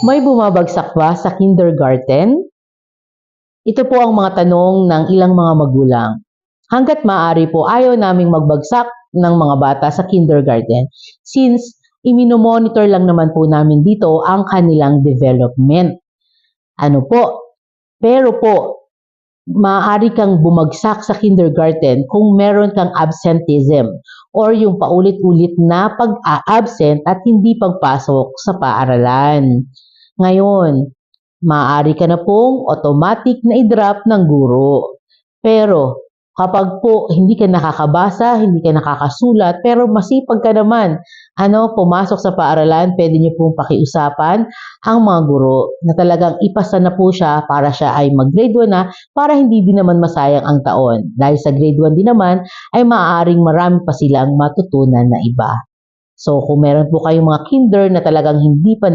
May bumabagsak ba sa kindergarten? Ito po ang mga tanong ng ilang mga magulang. Hangga't maaari po ayaw naming magbagsak ng mga bata sa kindergarten since iminomonitor lang naman po namin dito ang kanilang development. Ano po? Pero po, maaari kang bumagsak sa kindergarten kung meron kang absenteeism or yung paulit-ulit na pag-a-absent at hindi pagpasok sa paaralan. Ngayon, maaari ka na pong automatic na i-drop ng guro. Pero kapag po hindi ka nakakabasa, hindi ka nakakasulat, pero masipag ka naman, pumasok sa paaralan, pwede niyo pong pakiusapan ang mga guro na talagang ipasa na po siya para siya ay mag-grade 1 na para hindi din naman masayang ang taon. Dahil sa grade 1 din naman ay maaaring marami pa silang matutunan na iba. So kung meron po kayong mga kinder na talagang hindi pa